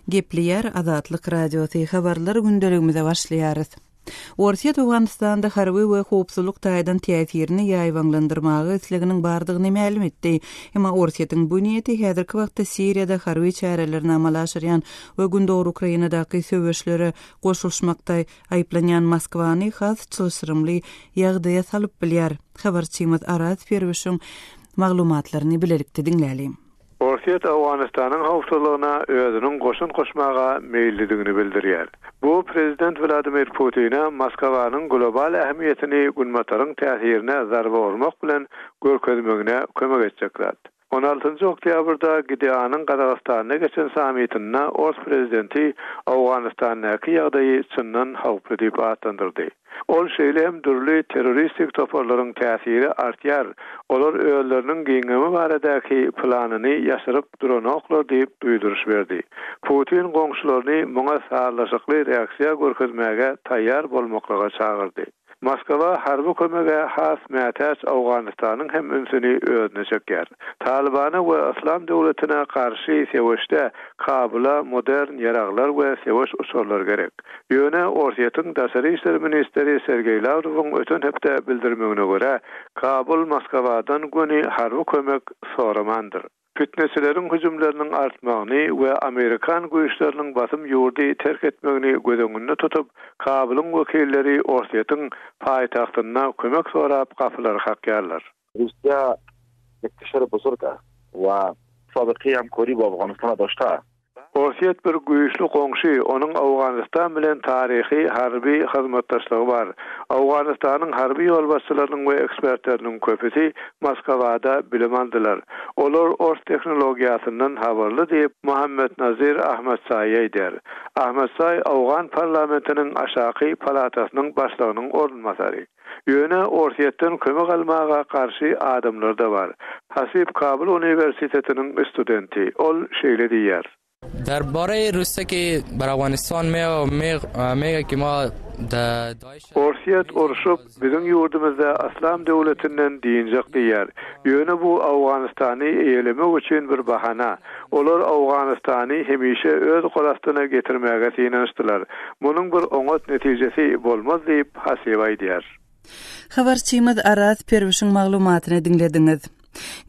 Gepliyer Azatlyk Radiosu habarlar gündeligimize başlaýarys. Orsiýet Awganystanda harby we howpsuzlyk taýdan täsirini ýaýwanlandyrmagy isleginiň bardygyny ma'lum etdi. Emma Orsiýetiň bu niýeti häzirki wagtda Siriýada harby çärelerini amala aşyrýan we gündöwür Ukrainadaky söwüşlere goşulşmakda aýplanýan Moskwany has çylşyrymly ýagdaýa salyp bilýär. Habarçymyz Araz Perwişiň maglumatlaryny bilelikde dinläýär. Orsiýet Awganystanyň howpsuzlygyna özüniň goşun goşmaga meýilligini bildirýär. Bu prezident Vladimir Putin'e Moskwanyň global ähmiýetini günmataryň täsirine zarba bermek bilen görkezmegine kömek etjekler. 16 oktýabrda Gideonyň Gazagystana geçen sammitinde Ors prezidenti Awganystanyň ýagdaýy çyndan howply diýip atandyrdy. Ol şeýle hem dürli terroristik toparlaryň täsiri artýar. Olar öýleriniň giňemi baradaky planyny ýaşyryp duranoklar diýip duýduruş berdi. Putin goňşularyny muňa sarlaşykly reaksiýa görkezmäge taýýar bolmaklyga çagyrdy. Moskwa harby kömege has mätäç Awganystanyň hem ünsüni özüne çekýär. Talibana we Islam döwletine karşı sewişde Kabulla modern ýaraglar we sewиш usullar gerek. Ýöne Orsiýetiň Daşary işler ministeri Sergey Lavrowyň öten hepde bildirmegine görä, Kabul Moskwadan göni harby kömek soramandyr. Fitnesilerin hüjümlerinin artmagyny we Amerikan güýçleriniň basym ýurdy terk etmegini göz tutup, Kabulyň wekilleri Orsiýetiň paýtagtyna kömek sorap gapylary hakýarlar. Rusya اكتشار بزرگه و سابقه همکاری با افغانستان داشته. Orsiýet bir güýçli goňşy, onuň Awganystan bilen taryhy harby hyzmatdaşlygy bar. Awganystanyň harby ýolbaşçylarynyň we ekspertleriniň köpüsi Moskwada bilim aldylar. Olar ors tehnologiýasyndan habarly diýip Muhammed Nazir Ahmadsay aýdýar. Ahmadsay Awgan parlamentiniň aşaky palatasynyň başlygynyň orunmasary. Ýöne Orsiýetden kömek almaga karşı adamlar da bar. Hasib Kabul Üniversitetiniň studenti. Ol şeýle diýär. درباره روسیه که بر افغانستان میگه که ما Orsiýet uruşup bizim ýurdumyzda Islam döwletinden diýinjek diýär. Ýöne bu Awganystany eýlemek üçin bir bahana. Olar Awganystany hemişe öz golastyna getirmäge synanyşdylar. Munyň bir oňat netijesi bolmaz diýip hasib aýdýar. Habarçymyz Araz Perwişiň maglumatyny dinlediňiz.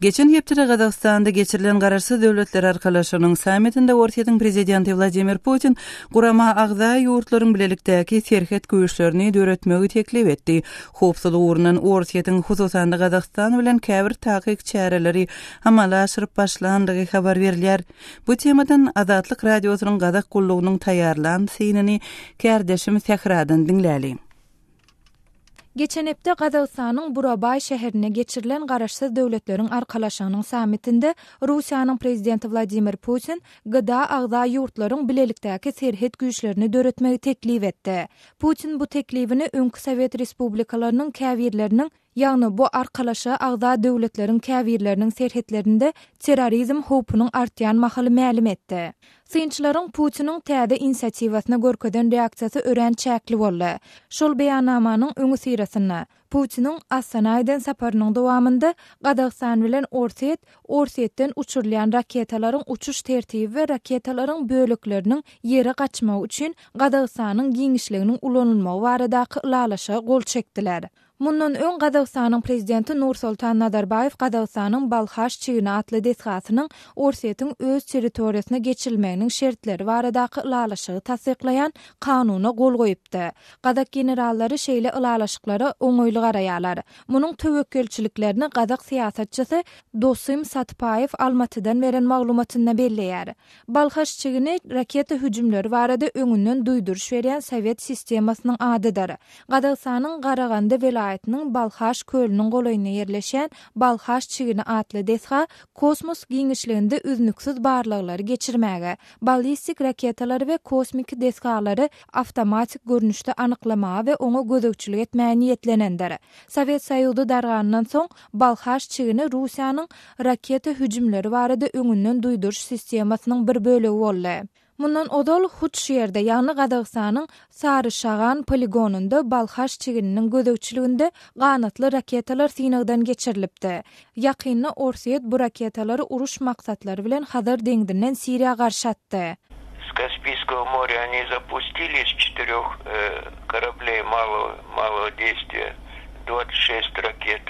Geçen hepde Gazagystanda geçirilen garaşsyz döwletler arkalaşynyň sammitinde Orsiýetiň prezidenti Vladimir Putin gurama agza ýurtlaryň bilelikdäki serhet güýçlerini döretmegi teklip etdi. Howpsuzlyk urunan Orsiýetiň hususanda Gazagstan bilen käbir takyk çäreleri amala aşyryp başlandygy habar berilýär. Bu temadan Azatlyk Radiosynyň Gazak gullugynyň taýýarlan syniny kärdeşim Sehradan dinläli. Geçen hepde Gazagystanyň Burabay şäherine geçirilen garaşsyz döwletleriň arkalaşanyň sammitinde Russiýanyň prezidenti Vladimir Putin gyda agza ýurtlaryň bilelikdäki serhet güýçlerini döretmegi teklip etdi. Putin bu teklibini öňkü Sowet respublikalarynyň käbirleriniň ýagny bu arkalaşa agza döwletleriň käbirleriniň serhetlerinde terrorizm howpunyň artýan mahaly ma'lum etdi. Synçylaryň Putiniň täze inisiatiwasyna görkezden reaksiýasy ören çäkli boldy. Şol beýannamanyň öňü sirasyna Putiniň Astanaýdan saparynyň dowamında Gazagstan bilen Orsiýetden uçurlayan raketalaryň uçuş tertibi we raketalaryň bölükleriniň ýere gaçmagy üçin Gazagstanyň giňişliginiň ulanylmagy baradaky ulalaşa gol çekdiler. Mundan öň Gazagstanyň prezidenti Nursultan Nazarbayew Gazagstanyň Balhaş çygyny atly desgasynyň Orsiýetiň öz territoriýasyna geçirilmeginiň şertleri baradaky ulalaşygy tasdiklayan kanuny gol goýupdy. Gazak generallary şeýle ulalaşyklary oňoýly garaýarlar. Munyň töwekkülçiliklerini Gazak siýasatçysy Dostym Satpayew Almatydan beren maglumatynda belleýär. Balhaş çygyny raketa hüjümleri barada öňünden duýduruş berýän Sowet sistemasynyň adydyr. Gazagstanyň Garaganda vilayetiniň Balhaş kölüniň golaýyna ýerleşen Balhaş çygyny atly desga kosmos giňişliginde üznüksiz barlyklary geçirmäge, ballistik raketalary we kosmik desgalary awtomatik görnüşde anyklamaga we oňa gözegçilik etmäge niýetlenendir. Sowet Soýuzy dargandan soň Balhaş çygyny Russiýanyň raketa hüjümleri barada öňünden duýduruş sistemasynyň bir bölegi boldy. Mundan odal huç ýerde ýagny Gazagstanyň Sarışagan poligonunda Balhaş çygynyň gözegçiliginde ganatly raketalar synagdan geçirilipdi. Ýakynda Orsiýet bu raketalary uruş maksatlary bilen hazır deňdinden Siriýa garşy atdy. с Каспийского моря они запустили с 4 кораблей малого действия 26 ракет.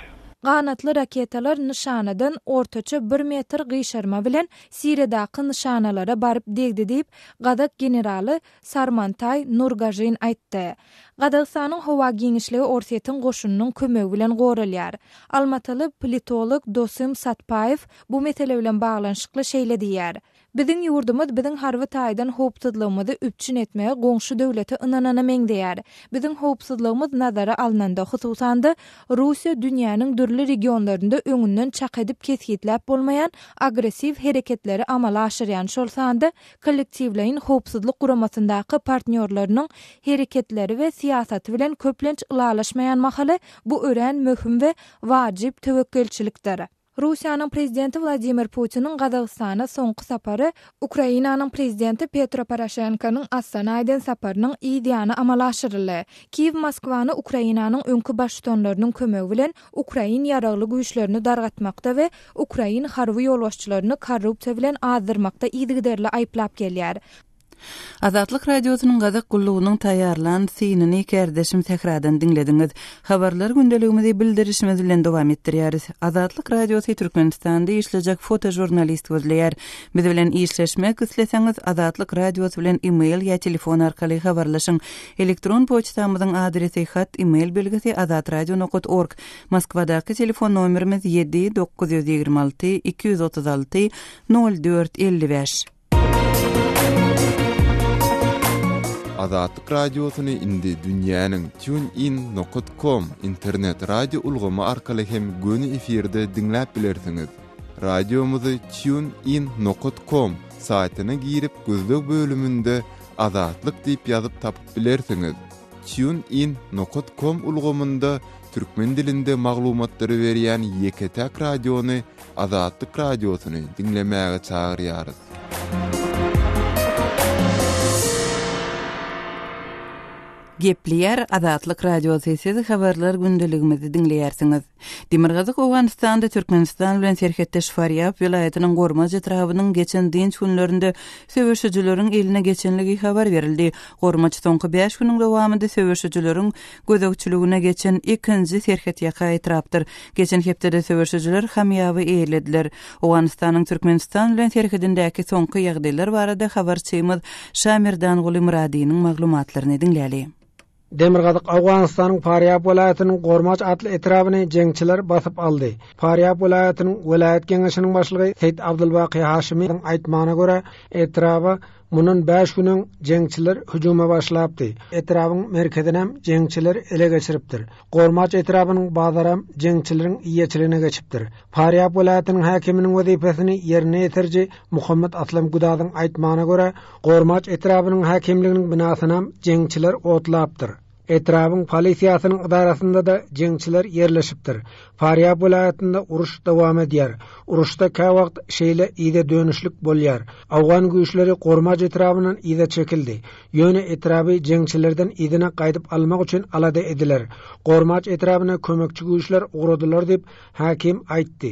Qanatly raketalar nişanadan ortaça 1 metr gıyşarma bilen Siriýadaky nişanalara barıp degdi diýip Gadak generaly Sarmantay Nurgajyn aýtdy. Gadagstanyň howa giňişligi Orsetyn goşunynyň kömegi bilen goralýar. Almatyly politolog Dosym Satpayev bu mesele bilen baglanşykly şeýle diýär. Biziň ýurdumyz biziň harby taýdan howpsuzlygymyzy üpçün etmege goňşy döwlete ynanana meňdeýär. Biziň howpsuzlygymyz nazara alnanda hususanda Russiýa dünýäniň dürli regionlarynda öňünden çak edip kesgitläp bolmayan agressiv hereketleri amala aşyrýan şolsanda kollektiwleýin howpsuzlyk guramasyndaky partnerlerining hereketleri we siýasaty bilen köplenç ylalaşmayan mahaly bu ören möhüm we wajyp tewekkelçilikdir. Russiýanyň prezidenti Vladimir Putiniň Gadagstana soňky sapary Ukrainanyň prezidenti Petro Poroshenkonyň Astanaýdan saparynyň ideýany amala aşyryldy. Kiýew Moskwany Ukrainanyň öňkü başçylarynyň kömegi bilen Ukrain ýaragly güýçlerini dargatmakda we Ukrain harby ýolbaşçylaryny korrupsiýa bilen azdyrmakda ýygyderli aýplap gelýär. Azatlyk radiosynyň Gadak gullugynyň taýýarlan syniny kärdeşim tekrardan dinlediňiz. Habarlar gündeligimizi bildirişimiz bilen dowam etdirýäris. Azatlyk radiosy Türkmenistanda işlejek fotojurnalist gözleýär. Biz bilen işleşmek isleseňiz Azatlyk radiosy bilen e-mail ýa telefon arkaly habarlaşyň. Elektron poçtamyzyň adresi hat e-mail belgisi azatradio.org. Moskwadaky telefon nomerimiz 7-926 236 0455. Azatlyk radiosyny indi dünýäniň tunein.com internet radio ulgamy arkaly hem göni efirde dinläp bilersiňiz. Radiomuzy tunein.com saýtyna girip gözlek bölümünde Azatlyk diýip ýazyp tapyp bilersiňiz. tunein.com ulgamynda türkmen dilinde maglumatlary berýän ýeketäk radiony Azatlyk radiosyny dinlemäge çagyrýarys. Gepleýär Azatlyk radiosy habarlar gündeligimizi dinleýärsiňiz. Demirgazyk Owganystanda Türkmenistan bilen serhetdeş Faryab vilayatynyň Gormaz etrabynyň geçen dinç günlerinde söwüşçüleriň eline geçenligi habar berildi. Gormaz soňky 5 güniň dowamında söwüşçüleriň gözegçiligine geçen ikinji serhet ýaka etrapdyr. Geçen hepde söwüşçüler hamyawy eýlediler. Owganystanyň Türkmenistan bilen serhetindäki soňky ýagdaýlar barada habarçymyz Şamirdan Gulimradynyň maglumatlaryny dinläli. Demirgazyk Awganystanyň Faryab welaýatynyň Gormaç atly etrabyny jeňçiler basyp aldy. Faryab welaýatynyň welayat geňeşiniň başlygy Seyit Abdulbaqy Haşimyň aýtmagyna görä, etraba munun 5 güniň jeňçiler hüjuma başlapdy. Etrabyň merkezinem jeňçiler ele geçiripdir. Gormaç etrabynyň bazaram jeňçileriň iýeçiligine geçipdir. Faryab welaýatynyň hakiminiň wezipesini ýerine ýetirji Muhammed Aslam Gudadyň aýtmagyna görä, Gormaç etrabynyň hakimliginiň binasynam jeňçiler otlapdyr. Etrabyň polisiýasynyň idarasynda da jeňçiler ýerleşipdir. Faryab welaýatynda uruş dowam edýär. Uruşda ka wagt şeýle ýa-da dönüşlik bolýar. Awgan güýçleri Gormaç etrabynyň ýa-da çekildi. Ýöne etraby jeňçilerden ýa-da gaýdyp almak üçin alada ediler. Gormaç etrabyna kömekçi güýçler ugradylar diýip hakim aýtdy.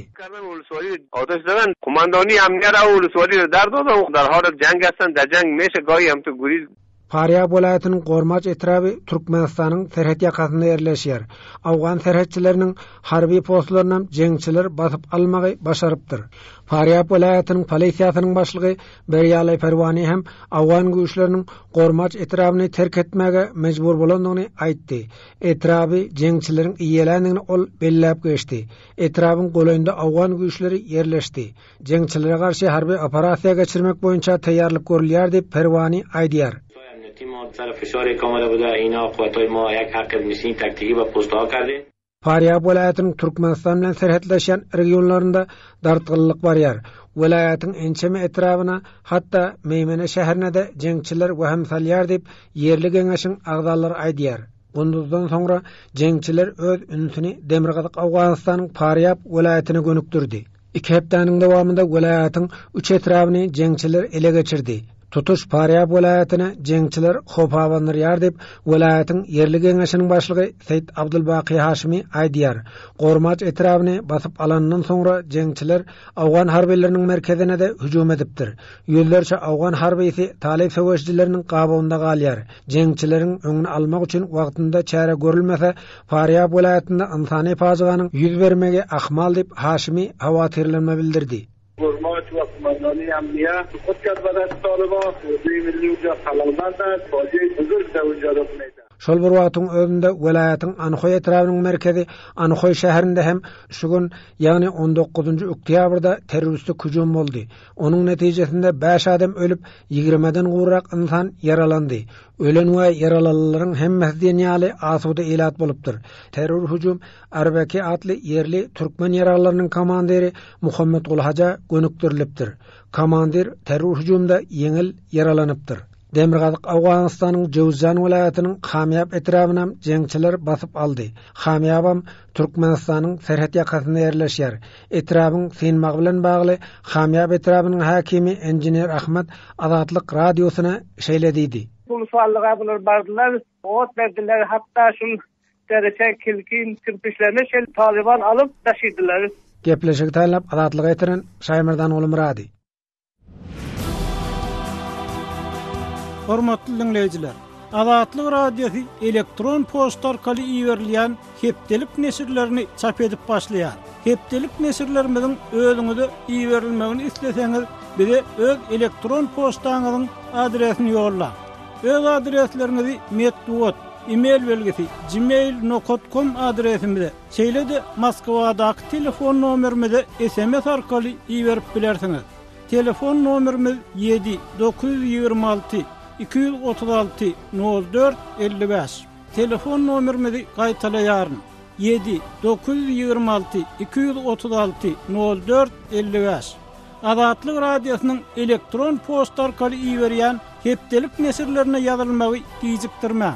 Ateşlenen komandoni amniyara uluswali dardo da darhal jang gastan da jang meşe goýy hem tu guriz. Faryab welaýatynyň Gormaç etraby Türkmenistanyň serhet ýakasynda ýerleşýär. Awgan serhetçileriniň harby postlaryny jeňçiler basyp almagy başarypdyr. Faryab welaýatynyň polisiýasynyň başlygy Berýalay Perwani hem awgan güýçleriniň Gormaç etrabyny terk etmäge mejbur bolandygyny aýtdy. Etraby jeňçileriň iýelendigini ol belläp geçdi. Etrabyň golanynda awgan güýçleri ýerleşdi. Jeňçilere garşy harby operasiýa geçirmek boýunça taýýarlyk görülýär diýip Perwani aýdýar. فشار کامل بوده اینا قوتای ما یک حق نشین تکتیکی و پست‌ها کردیم. Faryab welaýatynyň Türkmenistan bilen serhetleşen regionlarynda dartgyllyk barýar. Welaýatyň ençeme etrabyna hatda Meýmene şäherine de jeňçiler waham salýar diýip ýerli geňeşiň agdalary aýdýar. Bundan soňra jeňçiler öz ünsüni Demirgazyk Awganystanyň Faryab welaýatyna gönükdirdi. 2 hepdeniň dowamında welaýatyň 3 etrabyny jeňçiler ele geçirdi. Tutuş Faryab welaýatyna jeňçiler hopawanlar ýar dep welaýatyň yerli geňeşiniň başlygy Seyit Abdulbaqy Haşimi aýdýar. Gormaç etrabyny basyp alandan soňra jeňçiler Awgan harbiýleriniň merkezine de hüjum edipdir. Ýüllerçe Awgan harbisi talib söwüşçileriniň gabawynda galýar. Jeňçileriň öňüni almak üçin wagtynda çäre görülmese Faryab welaýatynda insany pajyganyň ýüz bermegi ahmal dep Haşimi hawatyrlanma bildirdi. Gormaç ve kumandani amniya خود کرد و دست طالبان دوی ملی اونجا خلالمندن فاجعه بزرگ در اونجا رخ میده. Şol bir wagtyň özünde welaýatyň Anykoy etrabynyň merkezi Anykoy şäherinde hem şu gün ýagny 19 oktýabrda terroristlik hüjum boldy. Onuň netijesinde 5 adam ölüp 20den gurrak insan yaralandy. Ölen we yaralalylaryň hemmesi dünýäli asuda elat bolupdyr. Terror hüjum Arbaki atly yerli türkmen yaralarynyň komandiri Muhammed Gulhaja gönükdirilipdir. Komandir terror hüjumda yeňil yaralanypdyr. Demirgazyk Awganystanyň Jowzjan welaýatynyň Xamyab etrabyna jeňçiler basyp aldy. Xamyabam Türkmenistanyň serhat ýakasynda ýerleşýär. Etrabyň synmak bilen bagly Xamyab etrabynyň hakimi Engineer Ahmet Azatlyk radiosyna şeýlediydi. Bu suallara bular bardylar, ot berdiler, hatda şu derece kilkin kirpişlerini Taliban alıp taşıdılar. Gepleşik taýlap Azatlyk etiren Şaýmyrdan oly Muradi. Hormatly dinleyijiler, Azatlyk radiosu elektron posta orkaly iýerilýän hepdelik nesirlerini çap edip başlaýar. Hepdelik nesirlerimiziň özüňize iýerilmegini isleseňiz, bize öz elektron postaňyzyň adresini ýolla. Öz adreslerinizi metduat, e-mail belgisi gmail.com adresimize, şeýle-de Moskwadaky telefon nomerimize SMS arkaly iýerip bilersiňiz. Telefon nomerimiz 7-926 236 04 55. Telefon nomerimizi gaýtalaýaryn. 7-926 236 04 55. Azatlyk radiosynyň elektron posta arkaly iýerýän hepdelik nesirlerine ýazylmagy diýjikdirmä.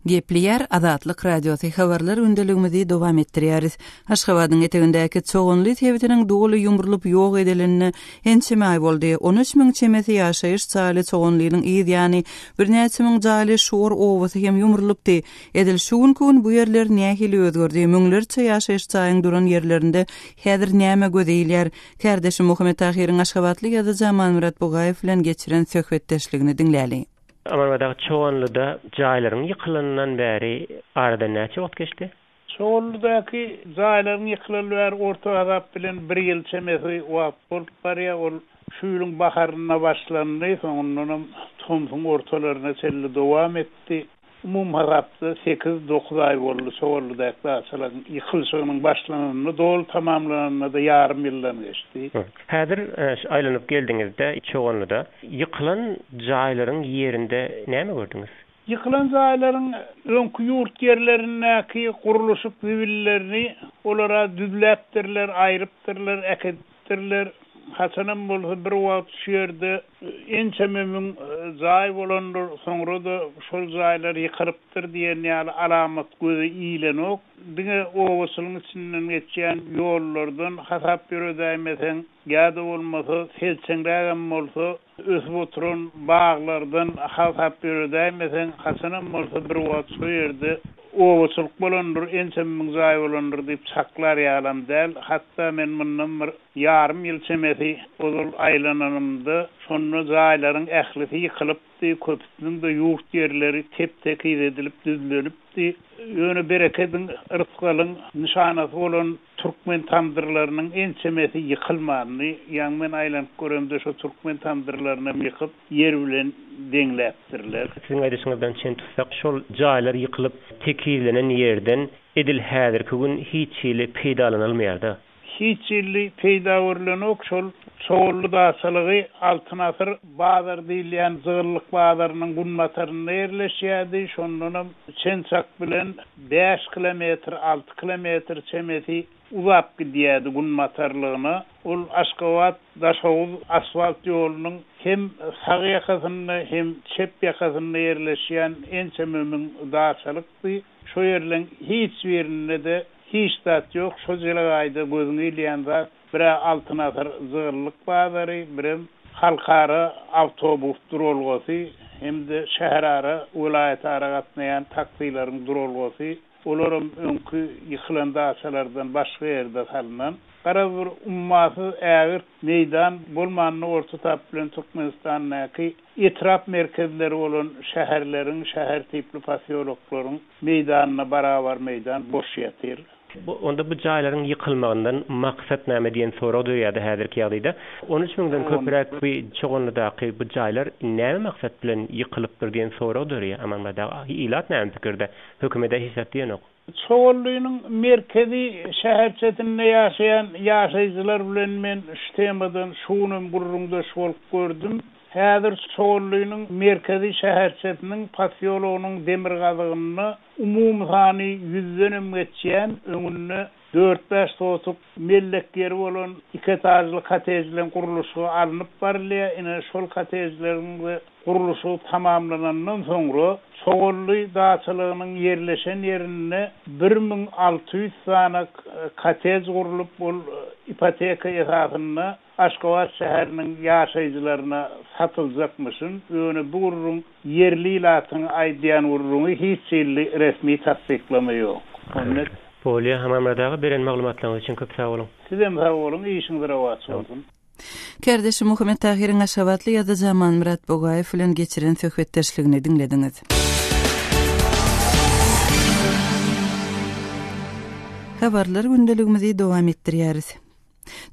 Gepliyer Azatlyk radiosu habarlar öndeligimizi dowam etdirýäris. Aşgabatyň etegindäki çoğunly tebitiniň doly ýumrulyp ýok edilenini ençeme ay boldy. 13.000 çemesi ýaşaýyş çaly çoğunlygynyň ýa-ni birnäçe miň jaly şuur owasy hem ýumrulypdy. Edil şuun kun bu ýerler nähili özgördi. Müňlerçe ýaşaýyş çaýyň duran ýerlerinde häzir näme gözeýilýär? Kardeşim Muhammed Tahiriň Aşgabatly ýazgy Murat Bugaýew bilen geçiren söhbetdeşligini dinläli. Amarmadaky çoğunlyda jaýlaryň ýykylanyndan bäri arada näçe wagt geçdi? Çoğunlydaky jaýlaryň ýykylanýar orta azap bilen 1 ýyl çemesi wagt bolup barýar. Ol şu ýylyň baharyna başlandy, soňundan tumsyň ortalaryna çelli dowam etdi. Umum azapda 8-9 ay boldy. Çoğunlydaky asalan ýykylşygynyň başlananyny dol tamamlananyna da ýarym ýyldan geçdi. Häzir aýlanyp geldiňizde çoğunlyda ýykylan jaýlaryň ýerinde näme gördüňiz? Ýykylan jaýlaryň öňkü ýurt ýerlerindäki guruluşyp zibillerini olara düzläpdirler, aýrypdyrlar, äketdirler. Hasanam bolsa bir wagt şu ýerde ençememin jaý bolandyr, soňra da şol jaýlar ýykyrypdyr diýen ýaly alamat göze iýlenok. Diňe owasynyň içinden geçýän ýollardan hasap ýöredäýmesen, ýa-da bolmasa selçeňrägem bolsa ösüp oturan baglardan hasap ýöredäýmesen, hasanam bolsa bir wagt şu ýerde owasylyk bolandyr, ençememin jaý bolandyr diýip çaklar ýalam däl. Hatda men mundan bir ýarym ýyl çemesi ol aýlananymda şonu jaýlaryň ählisi ýykylypdy, köpüniň de ýurt ýerleri tep-tekir edilip düzlenipdi. Ýöne bereketiň ırtgalyň nişanasy bolan türkmen tamdyrlarynyň ençemesi ýykylmany, ýa-ni men aýlanyp göremde şu türkmen tamdyrlaryny ýykyp ýer bilen deňläpdirler. Siziň aýdyşyňyzdan çen tutsak, şol jaýlar ýykylyp tekirlenen ýerden edil häzirki gün hiç ýyly peýdalanylmaýarda. Hiç ýyly peýda görlenok şol çoğullu da asalığı altın asır bazar diýilýän zığırlyk bazarynyň gunmataryna ýerleşýärdi. Şondan çençak bilen 5 kilometr, 6 kilometr çemesi uzap gidýärdi gunmatarlygyna. Ol Aşgabat Daşoğuz asfalt ýolunyň hem sag ýakasynda hem çep ýakasynda ýerleşýän ençe mömin daşalykdy. Şo ýerleň hiç ýerinde de hiç zat yok. Şojyla gaýda gözüňi ýylýan zat bir altına zygyrlyk bazary, bir halkara awtobus durulgasy, hemde şäher ara, vilayet ara gatnaýan taksilaryň durulgasy, olaryň öňkü ýykylan daşalardan başga ýerde salynan gara bir ummaty ägir meýdan bolmanyny orta tap bilen Türkmenistanyňky etrap merkezleri bolan şäherleriň, şäher tipli pasiýoloklaryň meýdanyna barabar meýdan boş ýatyr. Onda bu jaýlaryň ýykylmagyndan maksat näme diýen soraw döýärdi häzirki ýagdaýda. 13 000-den köpürek bir çoğunludaky bu jaýlar näme maksat bilen ýykylypdyr diýen soraw döýär. Amanda ilat näme pikirde? Hökümete hesap diýen ok. Çoğunluğunun merkezi şäher çetinde ýaşaýan ýaşaýjylar bilen men şu temadan şunun burrunda şolup gördüm. Häzir çoğunluğunun merkezi şäher çetiniň pasiýologynyň demir gazygyny umumy sany 100-den geçýän öňünde 4-5 sotup mellekleri bolan 2 etaýly kotejlerin guruluşy alınıp barylýar. Ine şol kotejleriň guruluşy tamamlanandan soňra Soğully daçalygynyň yerleşen ýerine 1600 sana kotej gurulup bol ipoteka esasyna Aşgabat şäheriniň ýaşaýjylaryna satyljakmyşyn. Öňe bu gurulun yerli ilatyň aýdýan guruluny hiç resmi tasdiklama ýok. Polya hamamradagy beren maglumatlaryň üçin köp sag bolun. Sizem sag bolun, işiňiz rawat bolsun. Kerdeşi Muhammed Tahiriň Aşgabatly ýa-da Zaman Murat Bogaýew bilen geçiren söhbetdeşligini dinlediňiz. Habarlar gündeligimizi dowam etdirýäris.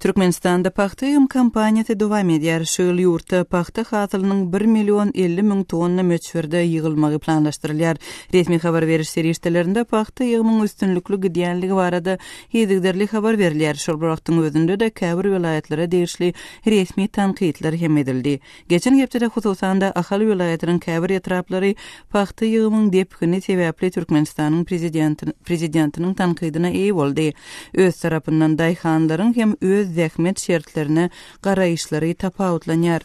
Türkmenistanda paxta ýym kampaniýasy dowam edýär. Şu ýyl ýurtda paxta hasylynyň 1.050.000 tonna möçberde ýygylmagy planlaşdyrylýar. Resmi habar beriş serişdelerinde paxta ýygymyň üstünlükli gidýänligi barada ýedigderli habar berilýär. Şol wagtyň özünde de käbir vilayatlary degişli resmi tanqidler hem edildi. Geçen hepde hususanda ahali vilayatynyň käbir etraplary paxta ýygymyň depkini sebäpli Türkmenistanyň prezidentiniň tanqidine eýe boldy. Öz tarapyndan daýhanlaryň hem öz zähmet şertlerine garaýyşlary tapawutlanýar.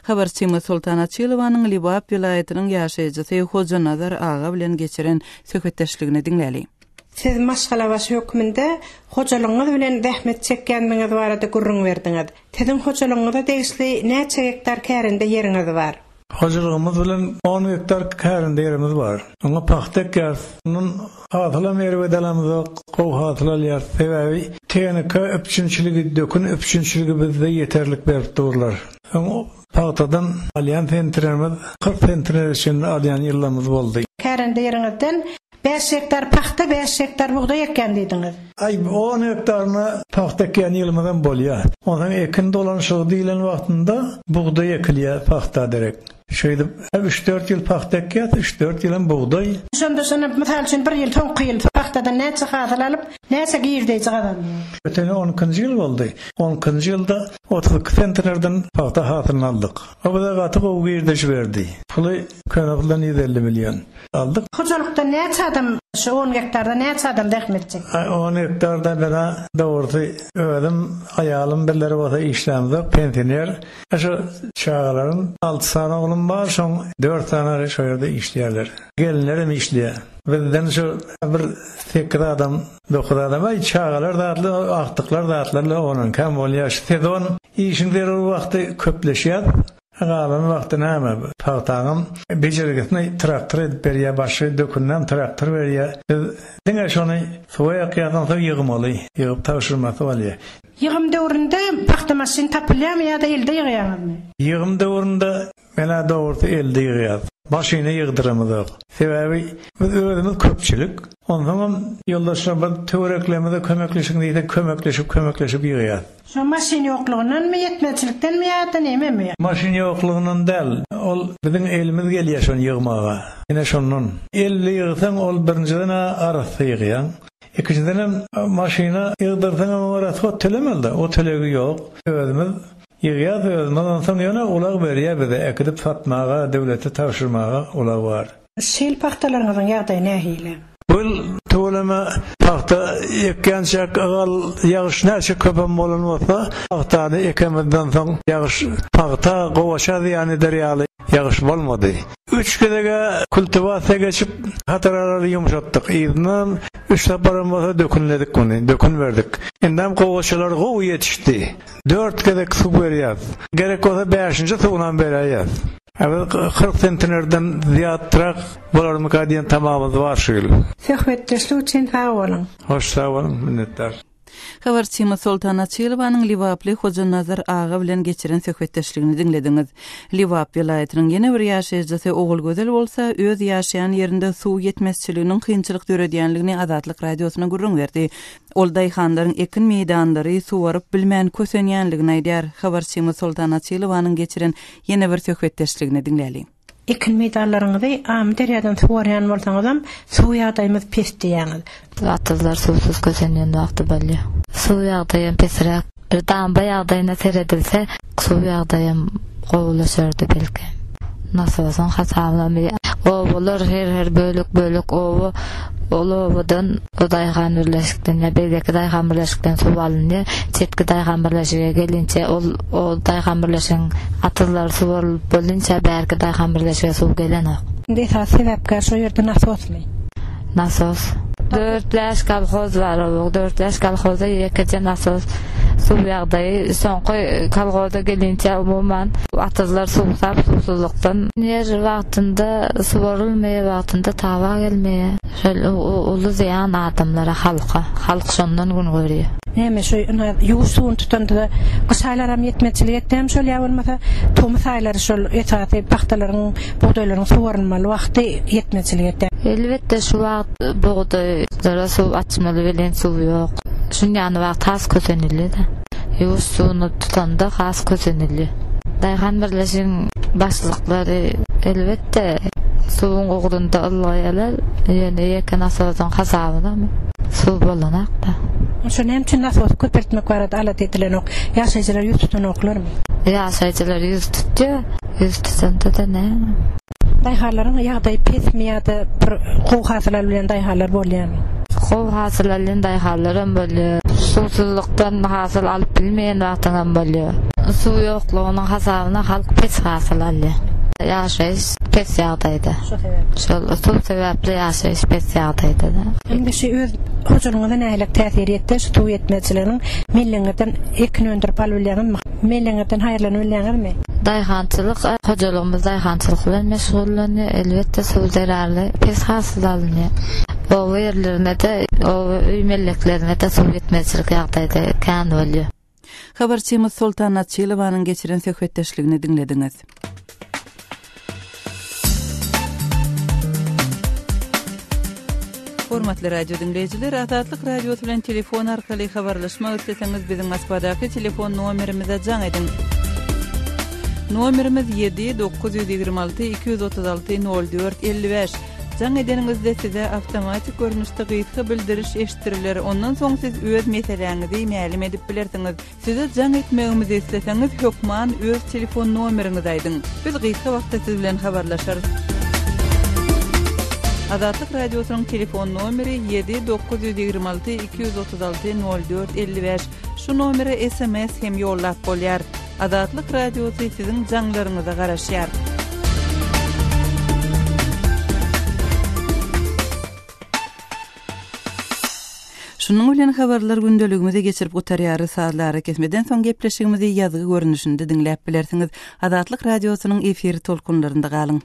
Habarçymyz Sultan Açylowanyň Libap vilayatynyň ýaşaýjysy Hoja Nazar aga bilen geçiren söhbetdeşligini dinläli. Siz Maşgalabaş höküminde hojalygyňyz bilen zähmet çekýändiňiz barada gurrun berdiňiz. Sizin hojalygyňyzda degişli näçe hektar kärinde ýeriňiz bar? Hocalığımız bilen 10 hektar kärinde yerimiz var. Oňa paxta käsiniň hatyla merwedelerimiz gow hatylýar. Sebäbi teňeke öpçünçiligi, dökün öpçünçiligi bizde yeterlik berip durlar. Oňa paxtadan alýan tentiremiz 40 tentir üçin alýan ýyllarymız boldy. Kärinde ýeriňizden 5 hektar paxta, 5 hektar buğday ekýän diýdiňiz. 10 hektaryny paxta ekýän ýylymyzdan bolýar. Onuň ekin dolanşygy diýilen wagtynda buğday ekilýär paxta derek. Şöyle 3-4 ýyl paxta ekýär, 3-4 ýyl buğday. Şonda misal üçin 1 ýyl toňky ýyl paxtadan näçe hasyl alyp, näçe giýirdi çygadan? Öteni 10-njy ýyl boldy. 10-njy ýylda 32 centnerden paxta hasyl aldyk. O da gaty gowy giýirdi berdi. Puly köňepden 150 million aldyk. Hojalykda näçe adam şu 10 hektarda näçe adam zähmet çekdi? 10 hektarda bana dogry öwüm aýalym birleri bolsa işlemde pensioner. Şu çağalaryň 6 sana oğlum var, şoň 4 tane şu ýerde işleýärler. Gelinlerim işleýär. Bizden şu bir 8 adam, 9 adam ay çağalar datly, aktyklar datly onuň kam bolýar. Sezon işin berer wagty köpleşýär. Galan wagty näme? Paxtaňym bejergesini traktor edip berýär, başy dökünden traktor berýär. Diňe şonu soýa ýakan soň ýygmaly, ýygyp taşyrmasy bolýar. Ýygym döwründe paxta maşyn tapylýarmy ýa-da elde ýygýarmy? Ýygym döwründe mena dogry elde ýygýar. Maşyna ýygdyramadyk. Sebäbi biz özümiz köpçülik. Ondan ýoldaşlar töwereklemede kömekleşik diýip kömekleşip ýygýar. Şu maşyn ýoklygyndan mı ýetmezçilikden mi ýa-da näme? Maşyn ýoklygyndan däl. Ol biziň elimiz gelýär şonu ýygmaga. Ine şondan 50 ýygsaň ol birinciden arasy ýygýan. İkinciden maşyna ýygdyrsaň arasy tölemeli. O telegi ýok. Özümiz ýygýar, özümiz soň ýöne ulag berýär bize ekidip satmaga, döwlete taşyrmaga ulag bar. Şel paxtalaryňyzyň ýagdaýy nähili? Bu ulama paxta ekkençek agal yağış näçe köpem bolan bolsa paxtany ekemeden soň yağış paxta gowaşa yani deryaly yağış bolmady. 3 kedege kultivasiya geçip hataralary yumşatdyk. Ýygynyň 3 saparam bolsa dökünledik bunu, dökün verdik. Endam gowaşalar gowy yetişdi. 4 kedek su berýär. Gerek bolsa 5-nji suwdan berýär. Evet, 40 sentinerden ziyatrak bolarmy kadiyen tamamız var şöyle. Söhbetleşli için sağ olun. Hoş sağ olun, minnettar. Habarçymy Sultan Açylowanyň Liwaply Hoca Nazar ağa bilen geçiren söhbetdeşligini dinlediňiz. Liwap vilayatynyň ýene bir ýaşaýjysy Ogul Gözel bolsa, öz ýaşaýan ýerinde suw ýetmezçiliginiň kynçylyk döredýänligini Azatlyk radiosyna gurrun berdi. Ol daýhanlaryň ekin meýdanlary suwaryp bilmän kösenýänligini aýdýar. Habarçymy Sultan Açylowanyň geçiren ýene bir söhbetdeşligini dinläli. Ekin meýdanlaryňyzy am derýadan suwarýan bolsaňyzam suw ýagdaýymyz pes diýäňiz. Atlar suvsuz kösenýän wagty bolýar. Suw ýagdaýym pesirek. Damba ýagdaýyna seredilse, suw ýagdaýym gowulaşardy belki. Nasıl olsa hasablamay. O bolar her bölük owu Olowadan daýhan birleşikden ýa belki daýhan birleşikden suw alındy. Çetki daýhan birleşige gelinçe o daýhan birleşigiň atlar suw bolinça belki daýhan birleşige suw gelenok. Desa sebäpkä şo ýerde nasosmy? Nasos. 4 yaş kolhoz var, o 4 yaş kolhozda ýekece nasos suw ýagdaýy soňky kolhozda gelinçe umumyň atlar suwsap susuzlukdan ýer wagtynda suwarylmaýan wagtynda tawa gelmeýär. Şol uly ziyan adamlara halk şondan gün görýär. Näme şo ýuwsuň tutanda gysaýlaram ýetmezçilik etdim şol ýa bolmasa tomusaýlary şol etaty paxtalaryň buğdaýlaryň suwarylmaly wagty ýetmezçilik etdim. Elbette şu wagt buğdaýlara suw açmaly bilen suw ýok. Şundan wagt has kösenildi de. Ýuwsuny tutanda has kösenildi. Daýhan birleşigiň başlyklary elbette suwun gogdunda allaýalar, ýene ýeken asasyň hasabyna suw bolanak da. Şo näme nasos köpertmek barada alat edilen ýaşaýjylar ýüz tutan oklarmy? Ýaşaýjylar ýüz tutdy, ýüz tutanda da näme? Daýhanlaryň ýagdaýy pesmi ýa-da bir gow hasylar bilen daýhanlar bolýarmy? Gow hasylar bilen daýhanlarym bolýar. Susuzlukdan hasyl alyp bilmeýän wagtynam bolýar. Suw ýoklugynyň hasabyna halk pes hasyl alýar. Ýaşaýyş pes ýagdaýda. Şol suw sebäpli ýaşaýyş pes ýagdaýda da. Indi şu öz hojalygyňyza nähilek täsir etdi? Şu suw ýetmezçiliginiň milliňizden ekin öndürip alýarmy? Milliňizden haýyrlanyp bilýärmi? Daýhançylyk hojalygymyz daýhançylyk bilen meşgullanýar. Elbetde suw zararly pes hasyl alynýar. O ýerlerine de, o öý melleklerine de suw ýetmezçilik ýagdaýda kän bolýar. Habarçymyz Sultan Açylowanyň geçiren söhbetdeşligini dinlediňiz. Hormatly radio dinleyijiler, Azatlyk radiosu bilen telefon arkaly habarlaşmak isteseňiz biziň Moskvadaky telefon nomerimize jaň edin. Nomerimiz 7-926-236-04-55. Jaň edeniňizde size awtomatik görnüşde gyýsy bildiriş eşitiriler. Ondan soň siz öz meseleňizi mälim edip bilersiňiz. Size jaň etmegimizi isteseňiz hökman öz telefon nomeriňizi aýdyň. Biz gyýsy wagtda siz bilen habarlaşarys. Azatlyk radiosynyň telefon nomeri 7-926-236-04-55. Şu nomere SMS hem ýollap bolýar. Azatlyk radiosy siziň jaňlaryňyza garaşýar. Şunun bilen habarlar gündeligimizi geçirip gutarýary satlary kesmeden soň gepleşigimizi ýazgy görnüşinde dinläp bilersiňiz. Azatlyk radiosynyň efir tolkunlarynda galyň.